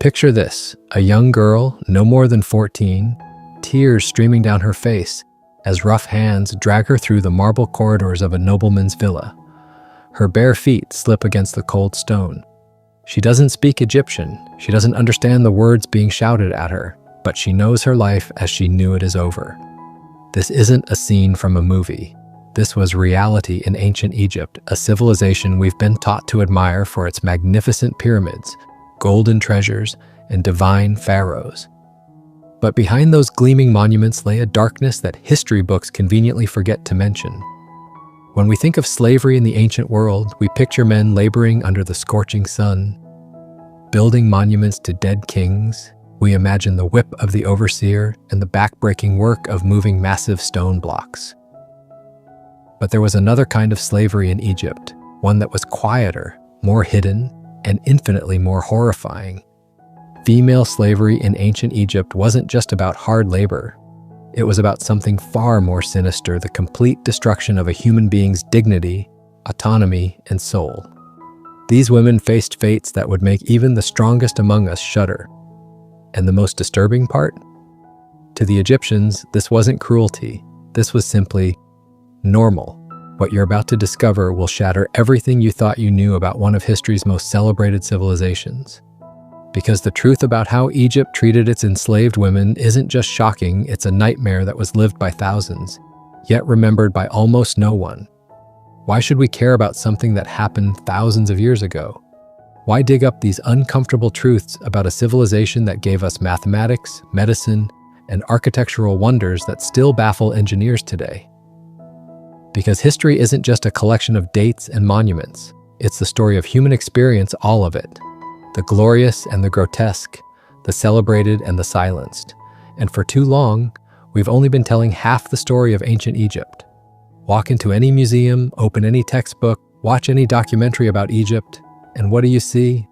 Picture this, a young girl, no more than 14, tears streaming down her face as rough hands drag her through the marble corridors of a nobleman's villa. Her bare feet slip against the cold stone. She doesn't speak Egyptian, she doesn't understand the words being shouted at her, but she knows her life as she knew it is over. This isn't a scene from a movie. This was reality in ancient Egypt, a civilization we've been taught to admire for its magnificent pyramids, golden treasures, and divine pharaohs. But behind those gleaming monuments lay a darkness that history books conveniently forget to mention. When we think of slavery in the ancient world, we picture men laboring under the scorching sun, building monuments to dead kings. We imagine the whip of the overseer and the back-breaking work of moving massive stone blocks. But there was another kind of slavery in Egypt, one that was quieter, more hidden, and infinitely more horrifying. Female slavery in ancient Egypt wasn't just about hard labor. It was about something far more sinister, the complete destruction of a human being's dignity, autonomy, and soul. These women faced fates that would make even the strongest among us shudder. And the most disturbing part? To the Egyptians, this wasn't cruelty. This was simply normal. What you're about to discover will shatter everything you thought you knew about one of history's most celebrated civilizations. Because the truth about how Egypt treated its enslaved women isn't just shocking, it's a nightmare that was lived by thousands, yet remembered by almost no one. Why should we care about something that happened thousands of years ago? Why dig up these uncomfortable truths about a civilization that gave us mathematics, medicine, and architectural wonders that still baffle engineers today? Because history isn't just a collection of dates and monuments. It's the story of human experience, all of it. The glorious and the grotesque, the celebrated and the silenced. And for too long, we've only been telling half the story of ancient Egypt. Walk into any museum, open any textbook, watch any documentary about Egypt, and what do you see?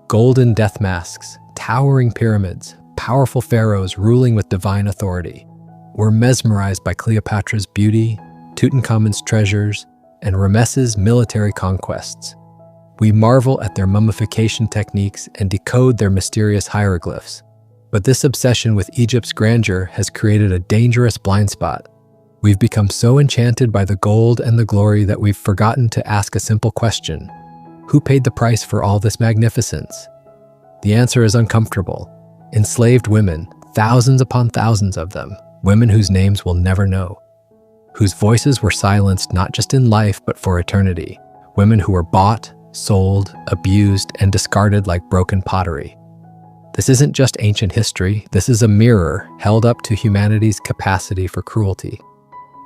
Golden death masks, towering pyramids, powerful pharaohs ruling with divine authority. We're mesmerized by Cleopatra's beauty, Tutankhamun's treasures, and Ramesses' military conquests. We marvel at their mummification techniques and decode their mysterious hieroglyphs. But this obsession with Egypt's grandeur has created a dangerous blind spot. We've become so enchanted by the gold and the glory that we've forgotten to ask a simple question. Who paid the price for all this magnificence? The answer is uncomfortable. Enslaved women, thousands upon thousands of them, women whose names we'll never know, whose voices were silenced not just in life but for eternity, women who were bought, sold, abused, and discarded like broken pottery. This isn't just ancient history, this is a mirror held up to humanity's capacity for cruelty.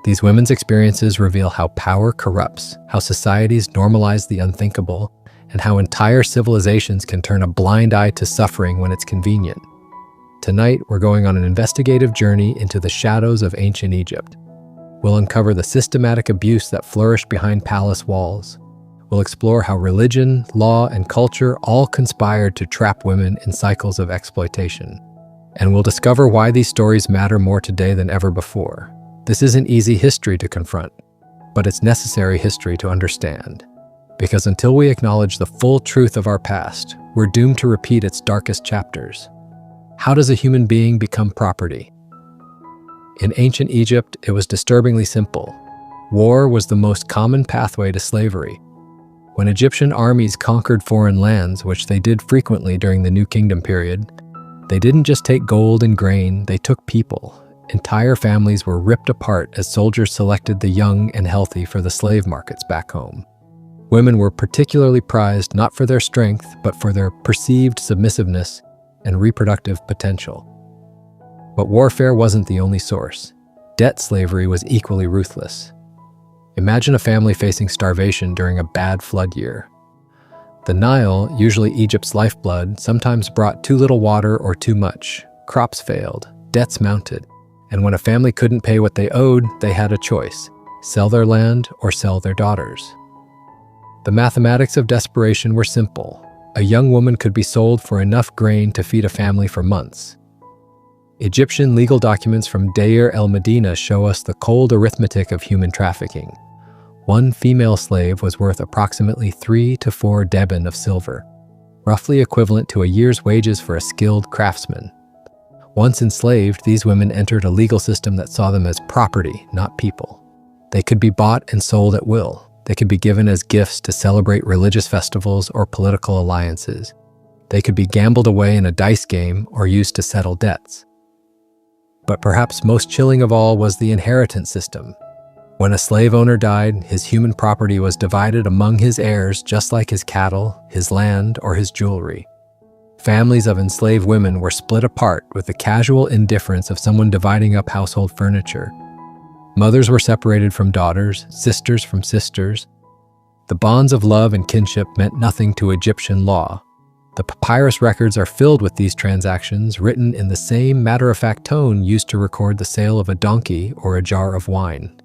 These women's experiences reveal how power corrupts, how societies normalize the unthinkable, and how entire civilizations can turn a blind eye to suffering when it's convenient. Tonight, we're going on an investigative journey into the shadows of ancient Egypt. We'll uncover the systematic abuse that flourished behind palace walls. We'll explore how religion, law, and culture all conspired to trap women in cycles of exploitation. And we'll discover why these stories matter more today than ever before. This isn't easy history to confront, but it's necessary history to understand. Because until we acknowledge the full truth of our past, we're doomed to repeat its darkest chapters. How does a human being become property? In ancient Egypt, it was disturbingly simple. War was the most common pathway to slavery. When Egyptian armies conquered foreign lands, which they did frequently during the New Kingdom period, they didn't just take gold and grain, they took people. Entire families were ripped apart as soldiers selected the young and healthy for the slave markets back home. Women were particularly prized not for their strength, but for their perceived submissiveness and reproductive potential. But warfare wasn't the only source. Debt slavery was equally ruthless. Imagine a family facing starvation during a bad flood year. The Nile, usually Egypt's lifeblood, sometimes brought too little water or too much. Crops failed, debts mounted, and when a family couldn't pay what they owed, they had a choice: sell their land or sell their daughters. The mathematics of desperation were simple. A young woman could be sold for enough grain to feed a family for months. Egyptian legal documents from Deir el-Medina show us the cold arithmetic of human trafficking. One female slave was worth approximately 3 to 4 deben of silver. roughly equivalent to a year's wages for a skilled craftsman. Once enslaved, these women entered a legal system that saw them as property, not people. They could be bought and sold at will. They could be given as gifts to celebrate religious festivals or political alliances. They could be gambled away in a dice game or used to settle debts. But perhaps most chilling of all was the inheritance system. When a slave owner died, his human property was divided among his heirs just like his cattle, his land, or his jewelry. Families of enslaved women were split apart with the casual indifference of someone dividing up household furniture. Mothers were separated from daughters, sisters from sisters. The bonds of love and kinship meant nothing to Egyptian law. The papyrus records are filled with these transactions, written in the same matter-of-fact tone used to record the sale of a donkey or a jar of wine.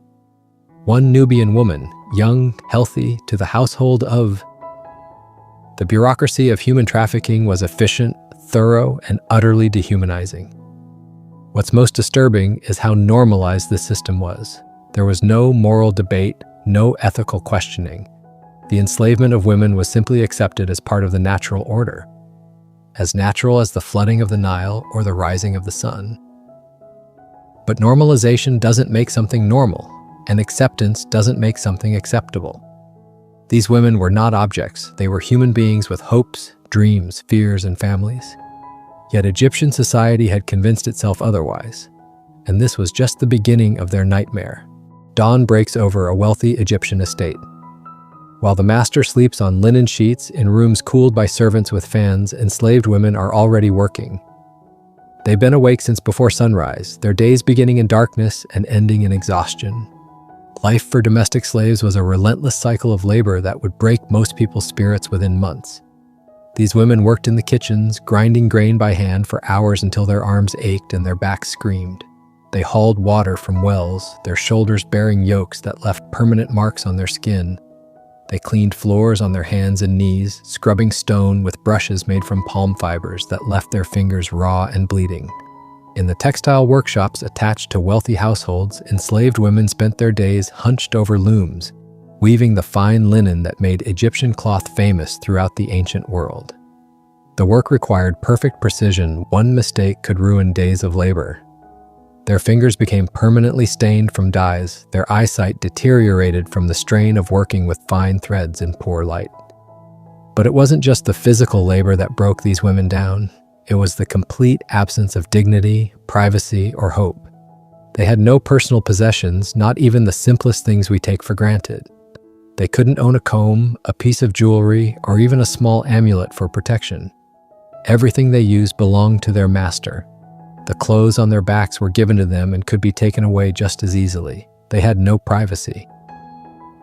One Nubian woman, young, healthy, to the household of... The bureaucracy of human trafficking was efficient, thorough, and utterly dehumanizing. What's most disturbing is how normalized this system was. There was no moral debate, no ethical questioning. The enslavement of women was simply accepted as part of the natural order, as natural as the flooding of the Nile or the rising of the sun. But normalization doesn't make something normal, and acceptance doesn't make something acceptable. These women were not objects. They were human beings with hopes, dreams, fears, and families. Yet Egyptian society had convinced itself otherwise, and this was just the beginning of their nightmare. Dawn breaks over a wealthy Egyptian estate. While the master sleeps on linen sheets in rooms cooled by servants with fans, enslaved women are already working. They've been awake since before sunrise, their days beginning in darkness and ending in exhaustion. Life for domestic slaves was a relentless cycle of labor that would break most people's spirits within months. These women worked in the kitchens, grinding grain by hand for hours until their arms ached and their backs screamed. They hauled water from wells, their shoulders bearing yokes that left permanent marks on their skin. They cleaned floors on their hands and knees, scrubbing stone with brushes made from palm fibers that left their fingers raw and bleeding. In the textile workshops attached to wealthy households, enslaved women spent their days hunched over looms, weaving the fine linen that made Egyptian cloth famous throughout the ancient world. The work required perfect precision. One mistake could ruin days of labor. Their fingers became permanently stained from dyes. Their eyesight deteriorated from the strain of working with fine threads in poor light. But it wasn't just the physical labor that broke these women down. It was the complete absence of dignity, privacy, or hope. They had no personal possessions, not even the simplest things we take for granted. They couldn't own a comb, a piece of jewelry, or even a small amulet for protection. Everything they used belonged to their master. The clothes on their backs were given to them and could be taken away just as easily. They had no privacy.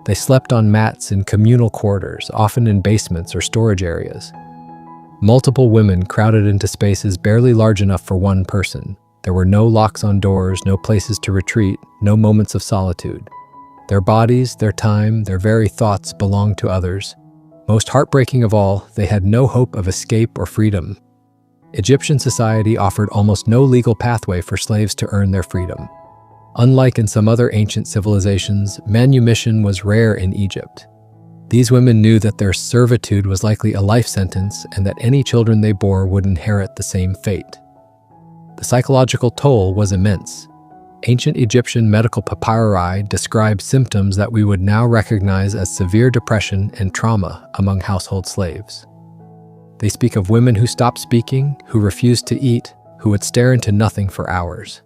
They slept on mats in communal quarters, often in basements or storage areas. Multiple women crowded into spaces barely large enough for one person. There were no locks on doors, no places to retreat, no moments of solitude. Their bodies, their time, their very thoughts belonged to others. Most heartbreaking of all, they had no hope of escape or freedom. Egyptian society offered almost no legal pathway for slaves to earn their freedom. Unlike in some other ancient civilizations, manumission was rare in Egypt. These women knew that their servitude was likely a life sentence and that any children they bore would inherit the same fate. The psychological toll was immense. Ancient Egyptian medical papyri describe symptoms that we would now recognize as severe depression and trauma among household slaves. They speak of women who stopped speaking, who refused to eat, who would stare into nothing for hours.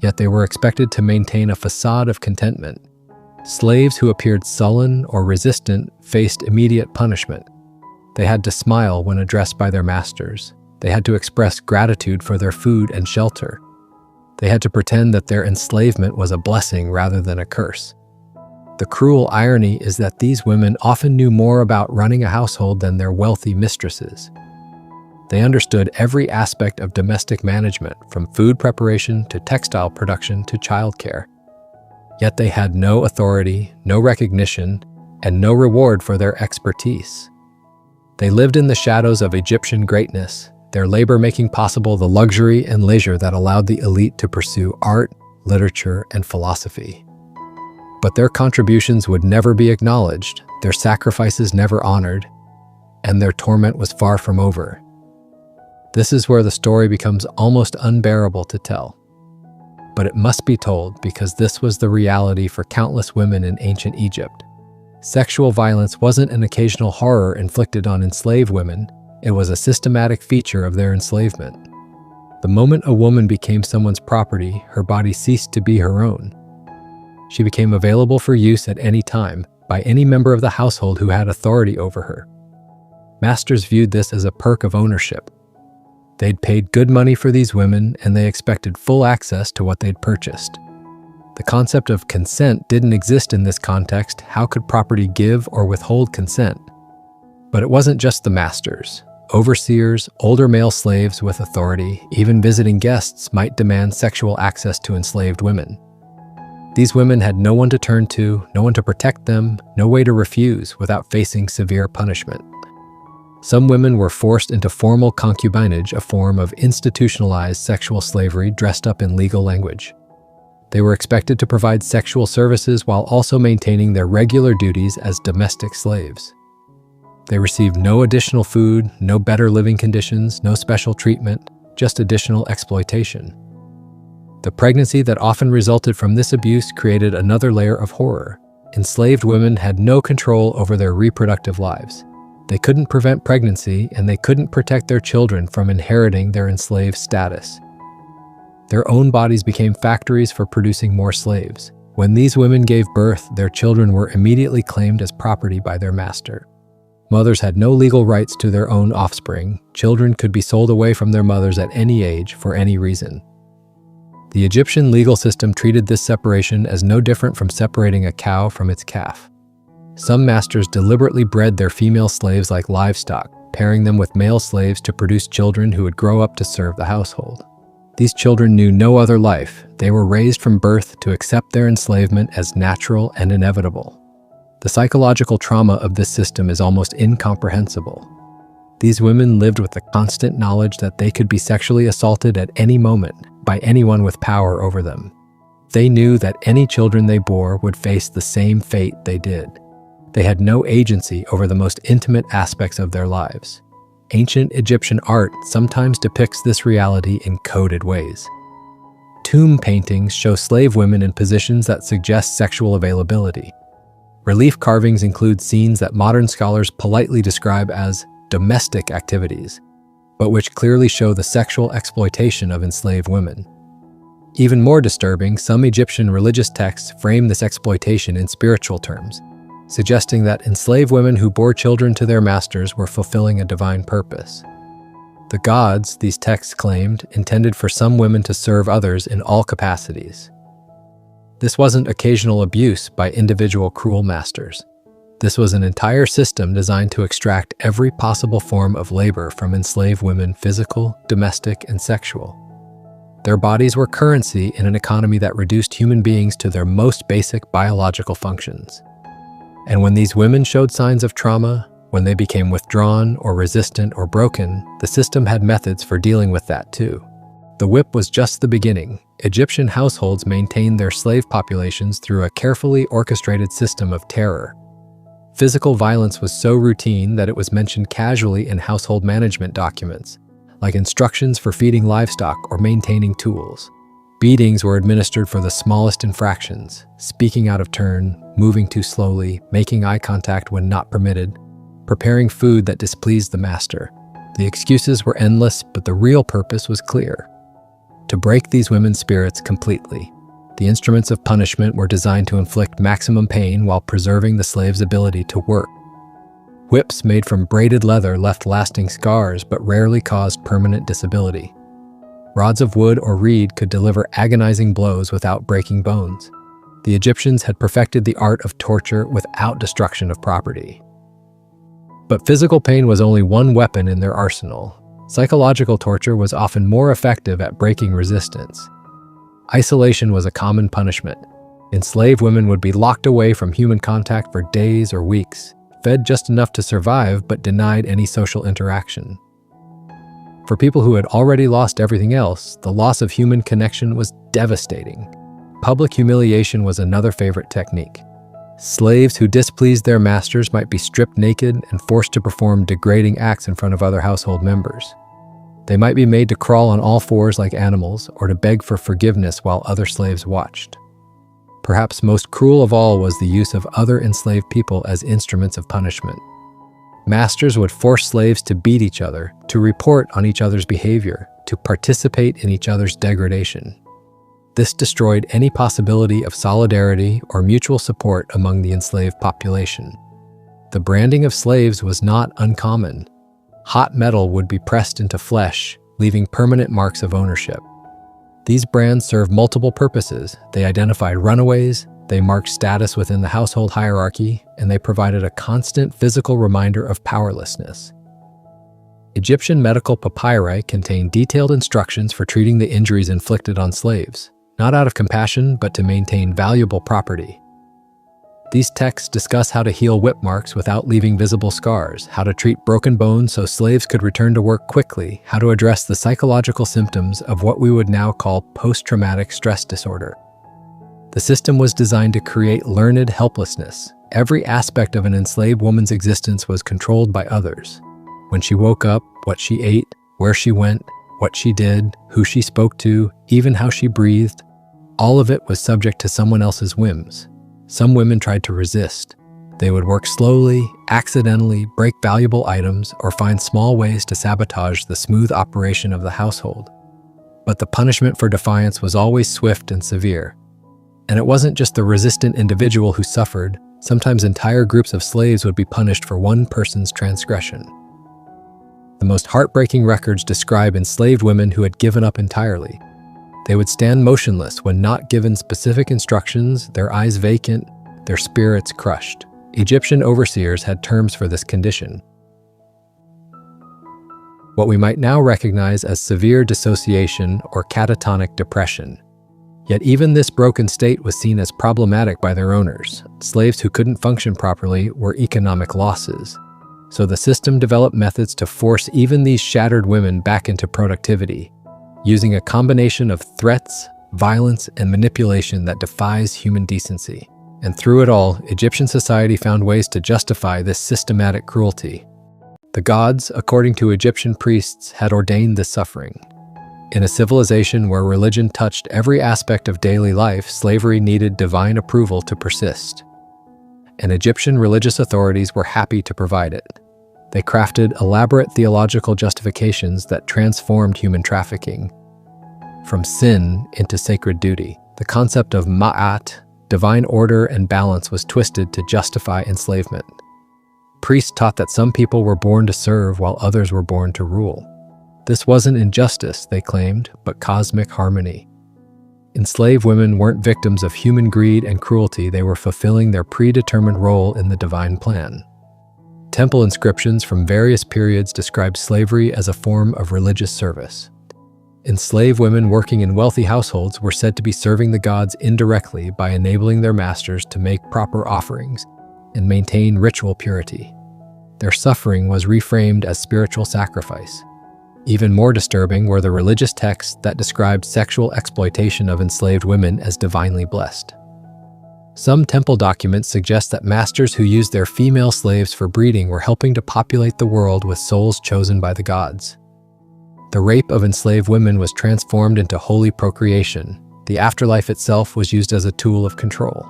Yet they were expected to maintain a facade of contentment. Slaves who appeared sullen or resistant faced immediate punishment. They had to smile when addressed by their masters. They had to express gratitude for their food and shelter. They had to pretend that their enslavement was a blessing rather than a curse. The cruel irony is that these women often knew more about running a household than their wealthy mistresses. They understood every aspect of domestic management, from food preparation to textile production to childcare. Yet they had no authority, no recognition, and no reward for their expertise. They lived in the shadows of Egyptian greatness, their labor making possible the luxury and leisure that allowed the elite to pursue art, literature, and philosophy. But their contributions would never be acknowledged, their sacrifices never honored. and their torment was far from over. This is where the story becomes almost unbearable to tell. But it must be told because this was the reality for countless women in ancient Egypt. Sexual violence wasn't an occasional horror inflicted on enslaved women, it was a systematic feature of their enslavement. The moment a woman became someone's property, her body ceased to be her own. She became available for use at any time by any member of the household who had authority over her. Masters viewed this as a perk of ownership. They'd paid good money for these women, and they expected full access to what they'd purchased. The concept of consent didn't exist in this context. How could property give or withhold consent? But it wasn't just the masters. Overseers, older male slaves with authority, even visiting guests might demand sexual access to enslaved women. These women had no one to turn to, no one to protect them, no way to refuse without facing severe punishment. Some women were forced into formal concubinage, a form of institutionalized sexual slavery dressed up in legal language. They were expected to provide sexual services while also maintaining their regular duties as domestic slaves. They received no additional food, no better living conditions, no special treatment, just additional exploitation. The pregnancy that often resulted from this abuse created another layer of horror. Enslaved women had no control over their reproductive lives. They couldn't prevent pregnancy, and they couldn't protect their children from inheriting their enslaved status. Their own bodies became factories for producing more slaves. When these women gave birth, their children were immediately claimed as property by their master. Mothers had no legal rights to their own offspring. Children could be sold away from their mothers at any age for any reason. The Egyptian legal system treated this separation as no different from separating a cow from its calf. Some masters deliberately bred their female slaves like livestock, pairing them with male slaves to produce children who would grow up to serve the household. These children knew no other life. They were raised from birth to accept their enslavement as natural and inevitable. The psychological trauma of this system is almost incomprehensible. These women lived with the constant knowledge that they could be sexually assaulted at any moment by anyone with power over them. They knew that any children they bore would face the same fate they did. They had no agency over the most intimate aspects of their lives. Ancient Egyptian art sometimes depicts this reality in coded ways. Tomb paintings show slave women in positions that suggest sexual availability. Relief carvings include scenes that modern scholars politely describe as domestic activities, but which clearly show the sexual exploitation of enslaved women. Even more disturbing, some Egyptian religious texts frame this exploitation in spiritual terms, suggesting that enslaved women who bore children to their masters were fulfilling a divine purpose. The gods, these texts claimed, intended for some women to serve others in all capacities. This wasn't occasional abuse by individual cruel masters. This was an entire system designed to extract every possible form of labor from enslaved women, physical, domestic, and sexual. Their bodies were currency in an economy that reduced human beings to their most basic biological functions. And when these women showed signs of trauma, when they became withdrawn or resistant or broken, the system had methods for dealing with that too. The whip was just the beginning. Egyptian households maintained their slave populations through a carefully orchestrated system of terror. Physical violence was so routine that it was mentioned casually in household management documents, like instructions for feeding livestock or maintaining tools. Beatings were administered for the smallest infractions, speaking out of turn, moving too slowly, making eye contact when not permitted, preparing food that displeased the master. The excuses were endless, but the real purpose was clear: to break these women's spirits completely. The instruments of punishment were designed to inflict maximum pain while preserving the slave's ability to work. Whips made from braided leather left lasting scars but rarely caused permanent disability. Rods of wood or reed could deliver agonizing blows without breaking bones. The Egyptians had perfected the art of torture without destruction of property. But physical pain was only one weapon in their arsenal. Psychological torture was often more effective at breaking resistance. Isolation was a common punishment. Enslaved women would be locked away from human contact for days or weeks, fed just enough to survive but denied any social interaction. For people who had already lost everything else, the loss of human connection was devastating. Public humiliation was another favorite technique. Slaves who displeased their masters might be stripped naked and forced to perform degrading acts in front of other household members. They might be made to crawl on all fours like animals or to beg for forgiveness while other slaves watched. Perhaps most cruel of all was the use of other enslaved people as instruments of punishment. Masters would force slaves to beat each other, to report on each other's behavior, to participate in each other's degradation. This destroyed any possibility of solidarity or mutual support among the enslaved population. The branding of slaves was not uncommon. Hot metal would be pressed into flesh, leaving permanent marks of ownership. These brands served multiple purposes. They identified runaways, they marked status within the household hierarchy, and they provided a constant physical reminder of powerlessness. Egyptian medical papyri contain detailed instructions for treating the injuries inflicted on slaves, not out of compassion, but to maintain valuable property. These texts discuss how to heal whip marks without leaving visible scars, how to treat broken bones so slaves could return to work quickly, how to address the psychological symptoms of what we would now call post-traumatic stress disorder. The system was designed to create learned helplessness. Every aspect of an enslaved woman's existence was controlled by others. When she woke up, what she ate, where she went, what she did, who she spoke to, even how she breathed, all of it was subject to someone else's whims. Some women tried to resist. They would work slowly, accidentally break valuable items, or find small ways to sabotage the smooth operation of the household. But the punishment for defiance was always swift and severe. And it wasn't just the resistant individual who suffered. Sometimes entire groups of slaves would be punished for one person's transgression. The most heartbreaking records describe enslaved women who had given up entirely. They would stand motionless when not given specific instructions, their eyes vacant, their spirits crushed. Egyptian overseers had terms for this condition, what we might now recognize as severe dissociation or catatonic depression. Yet even this broken state was seen as problematic by their owners. Slaves who couldn't function properly were economic losses. So the system developed methods to force even these shattered women back into productivity, using a combination of threats, violence, and manipulation that defies human decency. And through it all, Egyptian society found ways to justify this systematic cruelty. The gods, according to Egyptian priests, had ordained this suffering. In a civilization where religion touched every aspect of daily life, slavery needed divine approval to persist. And Egyptian religious authorities were happy to provide it. They crafted elaborate theological justifications that transformed human trafficking. From sin into sacred duty, the concept of ma'at, divine order and balance, was twisted to justify enslavement. Priests taught that some people were born to serve while others were born to rule. This wasn't injustice, they claimed, but cosmic harmony. Enslaved women weren't victims of human greed and cruelty. They were fulfilling their predetermined role in the divine plan. Temple inscriptions from various periods describe slavery as a form of religious service. Enslaved women working in wealthy households were said to be serving the gods indirectly by enabling their masters to make proper offerings and maintain ritual purity. Their suffering was reframed as spiritual sacrifice. Even more disturbing were the religious texts that described sexual exploitation of enslaved women as divinely blessed. Some temple documents suggest that masters who used their female slaves for breeding were helping to populate the world with souls chosen by the gods. The rape of enslaved women was transformed into holy procreation. The afterlife itself was used as a tool of control.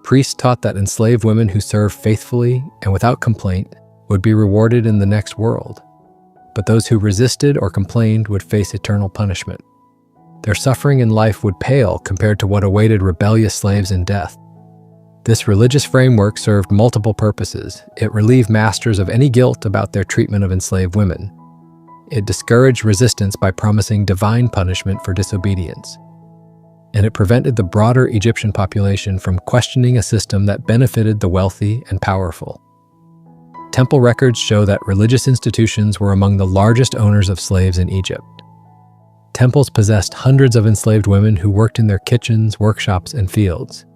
Priests taught that enslaved women who served faithfully and without complaint would be rewarded in the next world, but those who resisted or complained would face eternal punishment. Their suffering in life would pale compared to what awaited rebellious slaves in death. This religious framework served multiple purposes. It relieved masters of any guilt about their treatment of enslaved women. It discouraged resistance by promising divine punishment for disobedience. And it prevented the broader Egyptian population from questioning a system that benefited the wealthy and powerful. Temple records show that religious institutions were among the largest owners of slaves in Egypt. Temples possessed hundreds of enslaved women who worked in their kitchens, workshops, and fields.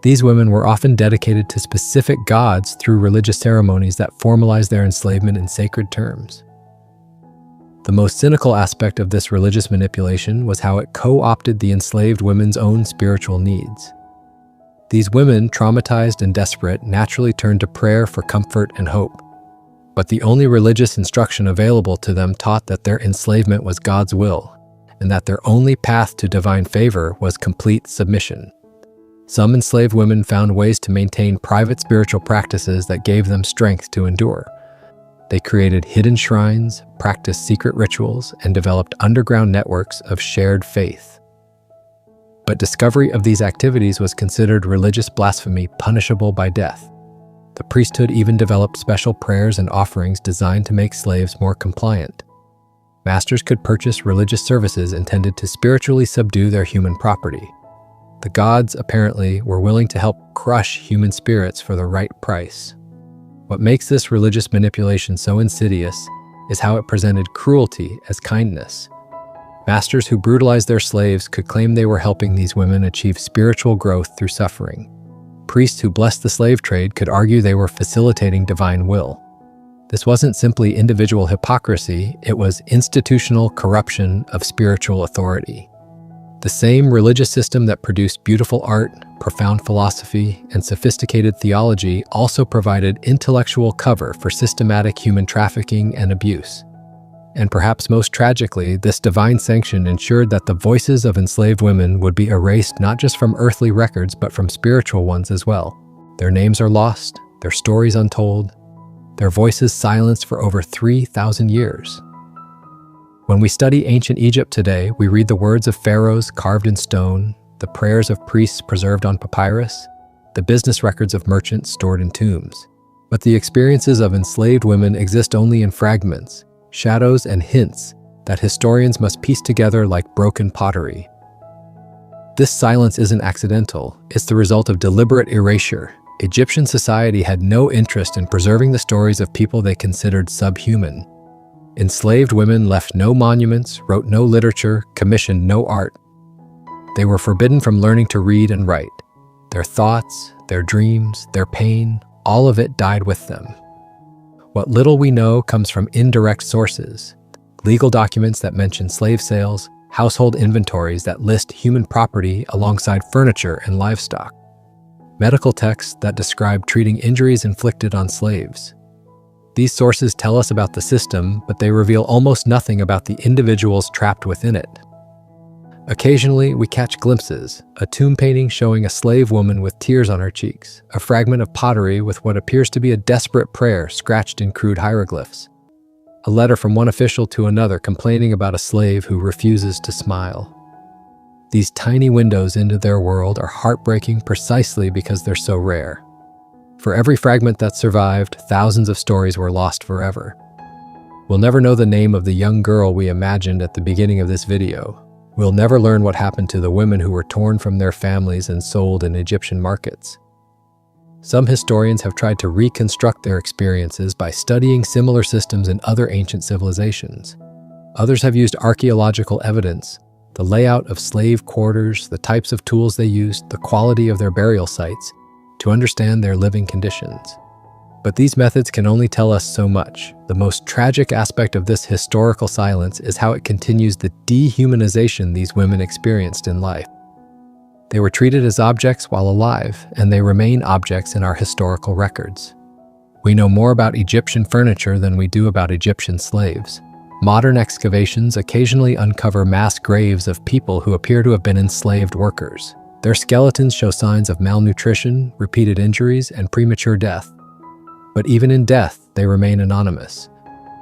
These women were often dedicated to specific gods through religious ceremonies that formalized their enslavement in sacred terms. The most cynical aspect of this religious manipulation was how it co-opted the enslaved women's own spiritual needs. These women, traumatized and desperate, naturally turned to prayer for comfort and hope. But the only religious instruction available to them taught that their enslavement was God's will, and that their only path to divine favor was complete submission. Some enslaved women found ways to maintain private spiritual practices that gave them strength to endure. They created hidden shrines, practiced secret rituals, and developed underground networks of shared faith. But discovery of these activities was considered religious blasphemy punishable by death. The priesthood even developed special prayers and offerings designed to make slaves more compliant. Masters could purchase religious services intended to spiritually subdue their human property. The gods, apparently, were willing to help crush human spirits for the right price. What makes this religious manipulation so insidious is how it presented cruelty as kindness. Masters who brutalized their slaves could claim they were helping these women achieve spiritual growth through suffering. Priests who blessed the slave trade could argue they were facilitating divine will. This wasn't simply individual hypocrisy, it was institutional corruption of spiritual authority. The same religious system that produced beautiful art, profound philosophy, and sophisticated theology also provided intellectual cover for systematic human trafficking and abuse. And perhaps most tragically, this divine sanction ensured that the voices of enslaved women would be erased not just from earthly records but from spiritual ones as well. Their names are lost, their stories untold, their voices silenced for over 3,000 years. When we study ancient Egypt today, we read the words of pharaohs carved in stone, the prayers of priests preserved on papyrus, the business records of merchants stored in tombs. But the experiences of enslaved women exist only in fragments, shadows, and hints that historians must piece together like broken pottery. This silence isn't accidental, it's the result of deliberate erasure. Egyptian society had no interest in preserving the stories of people they considered subhuman. Enslaved women left no monuments, wrote no literature, commissioned no art. They were forbidden from learning to read and write. Their thoughts, their dreams, their pain, all of it died with them. What little we know comes from indirect sources: legal documents that mention slave sales, household inventories that list human property alongside furniture and livestock, medical texts that describe treating injuries inflicted on slaves. These sources tell us about the system, but they reveal almost nothing about the individuals trapped within it. Occasionally, we catch glimpses: a tomb painting showing a slave woman with tears on her cheeks, a fragment of pottery with what appears to be a desperate prayer scratched in crude hieroglyphs, a letter from one official to another complaining about a slave who refuses to smile. These tiny windows into their world are heartbreaking precisely because they're so rare. For every fragment that survived, thousands of stories were lost forever. We'll never know the name of the young girl we imagined at the beginning of this video. We'll never learn what happened to the women who were torn from their families and sold in Egyptian markets. Some historians have tried to reconstruct their experiences by studying similar systems in other ancient civilizations. Others have used archaeological evidence, the layout of slave quarters, the types of tools they used, the quality of their burial sites, to understand their living conditions. But these methods can only tell us so much. The most tragic aspect of this historical silence is how it continues the dehumanization these women experienced in life. They were treated as objects while alive, and they remain objects in our historical records. We know more about Egyptian furniture than we do about Egyptian slaves. Modern excavations occasionally uncover mass graves of people who appear to have been enslaved workers. Their skeletons show signs of malnutrition, repeated injuries, and premature death. But even in death, they remain anonymous.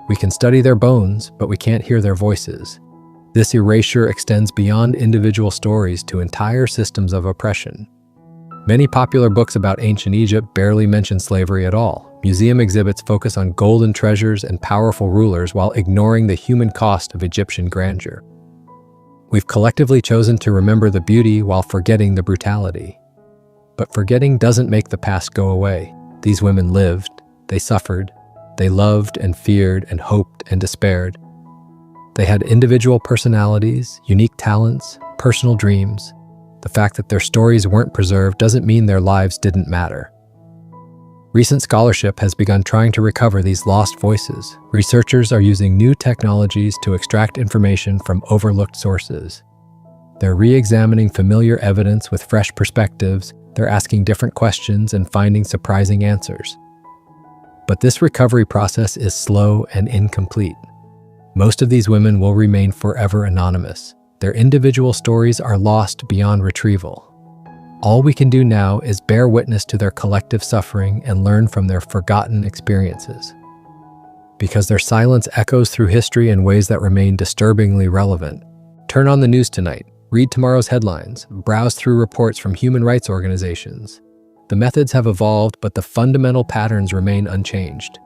We can study their bones, but we can't hear their voices. This erasure extends beyond individual stories to entire systems of oppression. Many popular books about ancient Egypt barely mention slavery at all. Museum exhibits focus on golden treasures and powerful rulers while ignoring the human cost of Egyptian grandeur. We've collectively chosen to remember the beauty while forgetting the brutality. But forgetting doesn't make the past go away. These women lived, they suffered, they loved and feared and hoped and despaired. They had individual personalities, unique talents, personal dreams. The fact that their stories weren't preserved doesn't mean their lives didn't matter. Recent scholarship has begun trying to recover these lost voices. Researchers are using new technologies to extract information from overlooked sources. They're re-examining familiar evidence with fresh perspectives, They're asking different questions and finding surprising answers. But this recovery process is slow and incomplete. Most of these women will remain forever anonymous. Their individual stories are lost beyond retrieval. All we can do now is bear witness to their collective suffering and learn from their forgotten experiences. Because their silence echoes through history in ways that remain disturbingly relevant. Turn on the news tonight, read tomorrow's headlines, browse through reports from human rights organizations. The methods have evolved, but the fundamental patterns remain unchanged.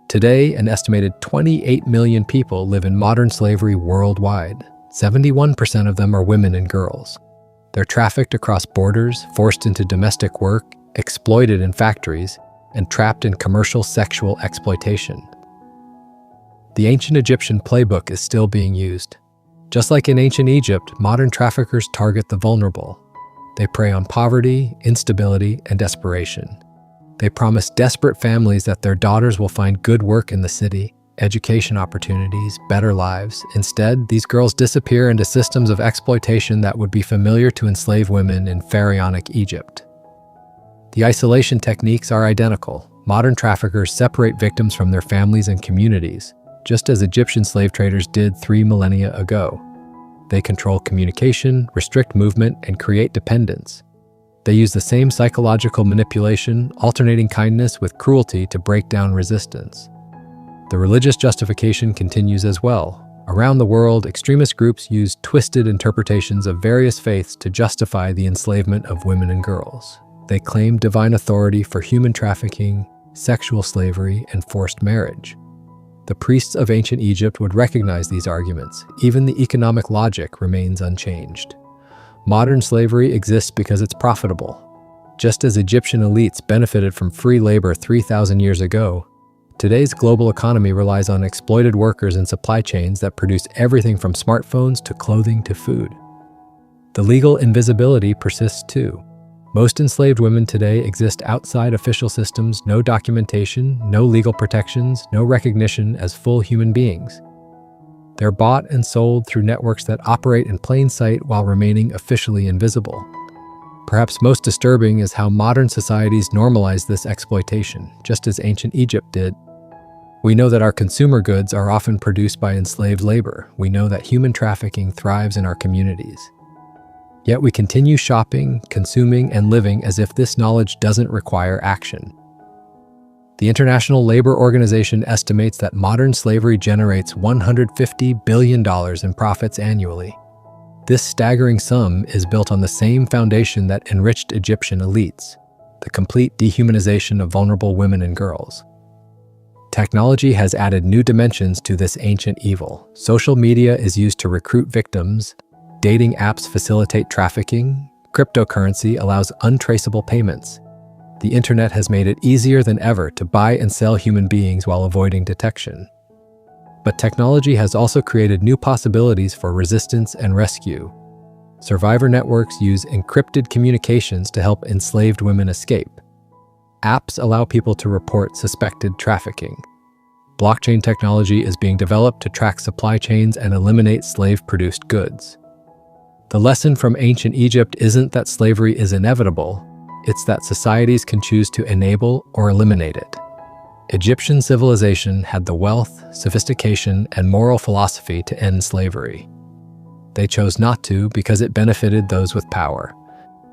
Today, an estimated 28 million people live in modern slavery worldwide. 71% of them are women and girls. They're trafficked across borders, forced into domestic work, exploited in factories, and trapped in commercial sexual exploitation. The ancient Egyptian playbook is still being used. Just like in ancient Egypt, modern traffickers target the vulnerable. They prey on poverty, instability, and desperation. They promise desperate families that their daughters will find good work in the city, education opportunities, better lives. Instead, these girls disappear into systems of exploitation that would be familiar to enslaved women in pharaonic Egypt. The isolation techniques are identical. Modern traffickers separate victims from their families and communities, just as Egyptian slave traders did 3 millennia ago. They control communication, restrict movement, and create dependence. They use the same psychological manipulation, alternating kindness with cruelty to break down resistance. The religious justification continues as well. Around the world, extremist groups use twisted interpretations of various faiths to justify the enslavement of women and girls. They claim divine authority for human trafficking, sexual slavery, and forced marriage. The priests of ancient Egypt would recognize these arguments. Even the economic logic remains unchanged. Modern slavery exists because it's profitable. Just as Egyptian elites benefited from free labor 3,000 years ago, today's global economy relies on exploited workers and supply chains that produce everything from smartphones to clothing to food. The legal invisibility persists too. Most enslaved women today exist outside official systems, no documentation, no legal protections, no recognition as full human beings. They're bought and sold through networks that operate in plain sight while remaining officially invisible. Perhaps most disturbing is how modern societies normalize this exploitation, just as ancient Egypt did. We know that our consumer goods are often produced by enslaved labor. We know that human trafficking thrives in our communities. Yet we continue shopping, consuming, and living as if this knowledge doesn't require action. The International Labor Organization estimates that modern slavery generates $150 billion in profits annually. This staggering sum is built on the same foundation that enriched Egyptian elites, the complete dehumanization of vulnerable women and girls. Technology has added new dimensions to this ancient evil. Social media is used to recruit victims, dating apps facilitate trafficking, cryptocurrency allows untraceable payments. The internet has made it easier than ever to buy and sell human beings while avoiding detection. But technology has also created new possibilities for resistance and rescue. Survivor networks use encrypted communications to help enslaved women escape. Apps allow people to report suspected trafficking. Blockchain technology is being developed to track supply chains and eliminate slave-produced goods. The lesson from ancient Egypt isn't that slavery is inevitable, it's that societies can choose to enable or eliminate it. Egyptian civilization had the wealth, sophistication, and moral philosophy to end slavery. They chose not to because it benefited those with power.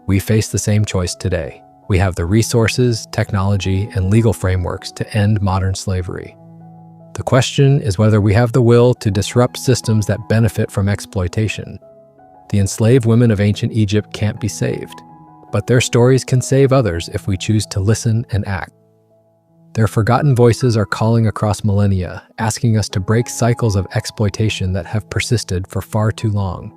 We face the same choice today. We have the resources, technology, and legal frameworks to end modern slavery. The question is whether we have the will to disrupt systems that benefit from exploitation. The enslaved women of ancient Egypt can't be saved, but their stories can save others if we choose to listen and act. Their forgotten voices are calling across millennia, asking us to break cycles of exploitation that have persisted for far too long.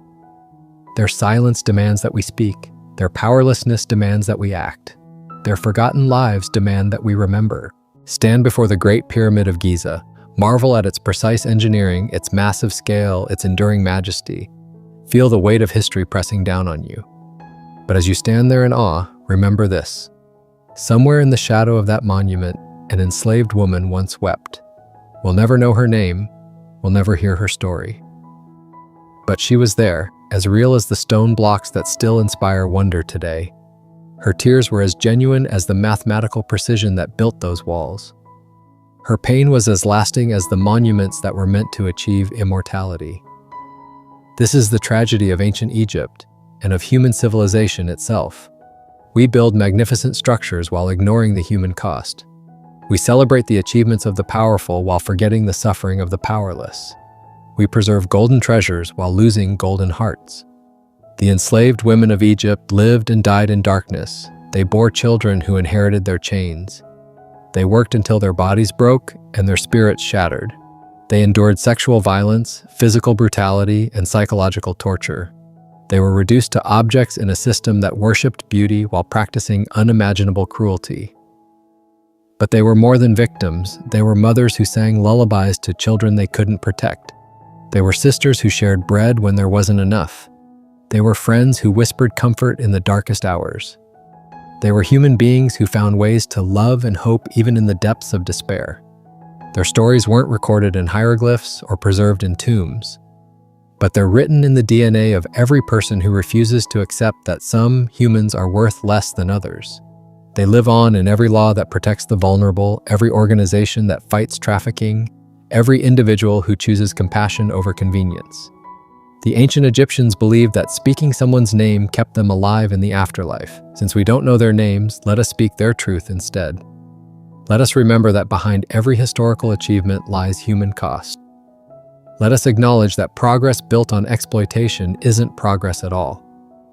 Their silence demands that we speak. Their powerlessness demands that we act. Their forgotten lives demand that we remember. Stand before the Great Pyramid of Giza. Marvel at its precise engineering, its massive scale, its enduring majesty. Feel the weight of history pressing down on you. But as you stand there in awe, remember this. Somewhere in the shadow of that monument, an enslaved woman once wept. We'll never know her name, we'll never hear her story. But she was there, as real as the stone blocks that still inspire wonder today. Her tears were as genuine as the mathematical precision that built those walls. Her pain was as lasting as the monuments that were meant to achieve immortality. This is the tragedy of ancient Egypt and of human civilization itself. We build magnificent structures while ignoring the human cost. We celebrate the achievements of the powerful while forgetting the suffering of the powerless. We preserve golden treasures while losing golden hearts. The enslaved women of Egypt lived and died in darkness. They bore children who inherited their chains. They worked until their bodies broke and their spirits shattered. They endured sexual violence, physical brutality, and psychological torture. They were reduced to objects in a system that worshipped beauty while practicing unimaginable cruelty. But they were more than victims. They were mothers who sang lullabies to children they couldn't protect. They were sisters who shared bread when there wasn't enough. They were friends who whispered comfort in the darkest hours. They were human beings who found ways to love and hope even in the depths of despair. Their stories weren't recorded in hieroglyphs or preserved in tombs, but they're written in the DNA of every person who refuses to accept that some humans are worth less than others. They live on in every law that protects the vulnerable, every organization that fights trafficking, every individual who chooses compassion over convenience. The ancient Egyptians believed that speaking someone's name kept them alive in the afterlife. Since we don't know their names, let us speak their truth instead. Let us remember that behind every historical achievement lies human cost. Let us acknowledge that progress built on exploitation isn't progress at all.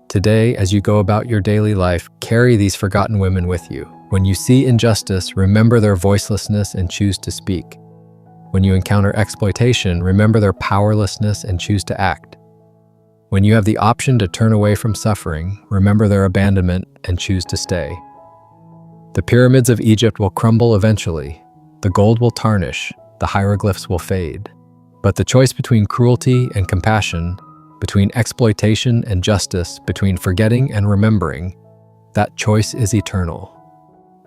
Today, as you go about your daily life, carry these forgotten women with you. When you see injustice, remember their voicelessness and choose to speak. When you encounter exploitation, remember their powerlessness and choose to act. When you have the option to turn away from suffering, remember their abandonment and choose to stay. The pyramids of Egypt will crumble eventually. The gold will tarnish. The hieroglyphs will fade. But the choice between cruelty and compassion, between exploitation and justice, between forgetting and remembering, that choice is eternal.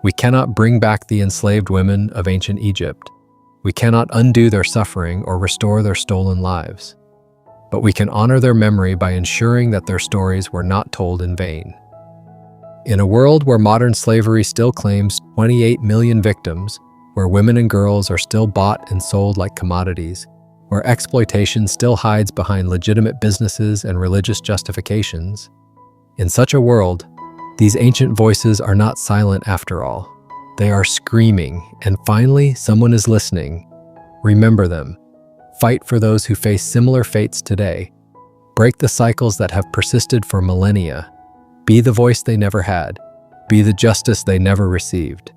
We cannot bring back the enslaved women of ancient Egypt. We cannot undo their suffering or restore their stolen lives. But we can honor their memory by ensuring that their stories were not told in vain. In a world where modern slavery still claims 28 million victims, where women and girls are still bought and sold like commodities, where exploitation still hides behind legitimate businesses and religious justifications, in such a world, these ancient voices are not silent after all. They are screaming, and finally, someone is listening. Remember them. Fight for those who face similar fates today. Break the cycles that have persisted for millennia. Be the voice they never had. Be the justice they never received.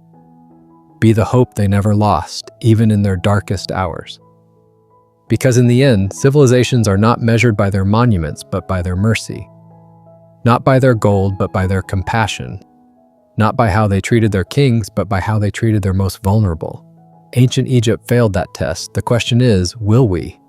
Be the hope they never lost, even in their darkest hours. Because in the end, civilizations are not measured by their monuments, but by their mercy. Not by their gold, but by their compassion. Not by how they treated their kings, but by how they treated their most vulnerable. Ancient Egypt failed that test. The question is, will we?